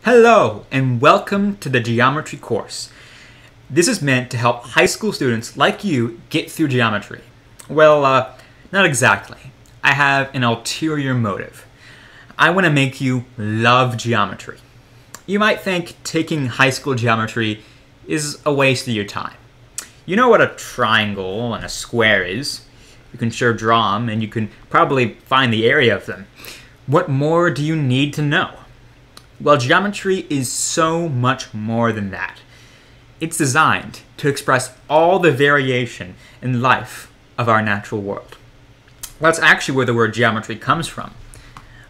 Hello, and welcome to the geometry course. This is meant to help high school students like you get through geometry. Well, not exactly. I have an ulterior motive. I want to make you love geometry. You might think taking high school geometry is a waste of your time. You know what a triangle and a square is. You can sure draw them, and you can probably find the area of them. What more do you need to know? Well, geometry is so much more than that. It's designed to express all the variation in life of our natural world. Well, that's actually where the word geometry comes from.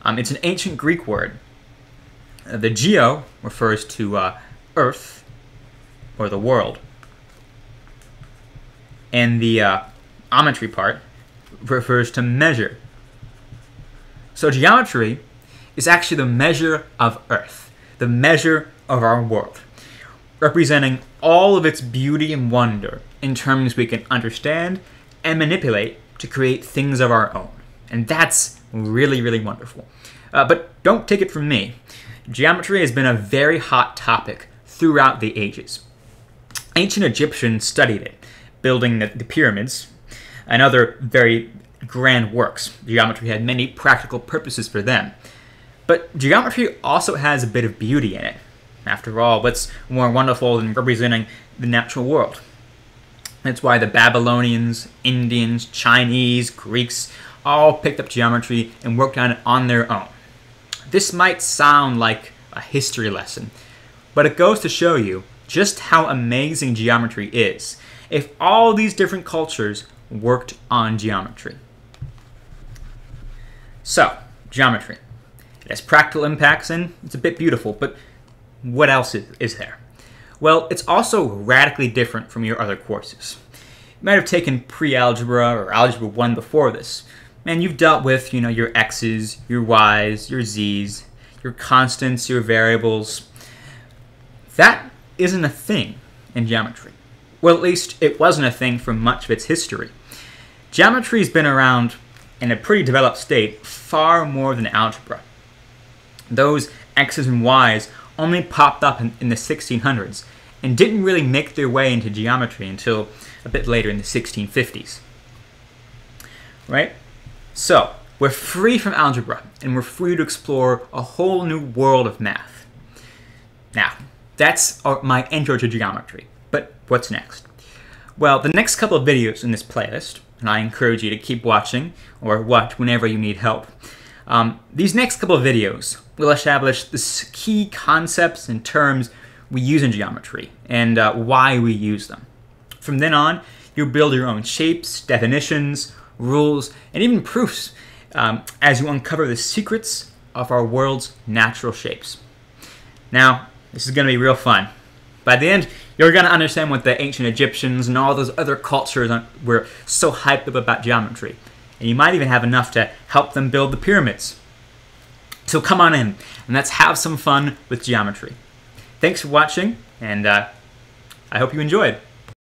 It's an ancient Greek word. The geo refers to earth, or the world. And the ometry part refers to measure. So geometry is actually the measure of Earth, the measure of our world, representing all of its beauty and wonder in terms we can understand and manipulate to create things of our own. And that's really, really wonderful. But don't take it from me. Geometry has been a very hot topic throughout the ages. Ancient Egyptians studied it, building the pyramids and other very grand works. Geometry had many practical purposes for them. But geometry also has a bit of beauty in it. After all, what's more wonderful than representing the natural world? That's why the Babylonians, Indians, Chinese, Greeks all picked up geometry and worked on it on their own. This might sound like a history lesson, but it goes to show you just how amazing geometry is if all these different cultures worked on geometry. So, geometry. It has practical impacts and it's a bit beautiful, but what else is there? Well, it's also radically different from your other courses. You might have taken pre-algebra or algebra 1 before this, and you've dealt with, your x's, your y's, your z's, your constants, your variables. That isn't a thing in geometry. Well, at least it wasn't a thing for much of its history. Geometry's been around in a pretty developed state far more than algebra. Those x's and y's only popped up in the 1600s and didn't really make their way into geometry until a bit later in the 1650s. Right? So, we're free from algebra and we're free to explore a whole new world of math. Now, that's my intro to geometry. But what's next? Well, the next couple of videos in this playlist, and I encourage you to keep watching or watch whenever you need help. These next couple of videos will establish the key concepts and terms we use in geometry and why we use them. From then on, you'll build your own shapes, definitions, rules, and even proofs as you uncover the secrets of our world's natural shapes. Now, this is going to be real fun. By the end, you're going to understand what the ancient Egyptians and all those other cultures were so hyped up about geometry. And you might even have enough to help them build the pyramids. So come on in, and let's have some fun with geometry. Thanks for watching, and I hope you enjoyed.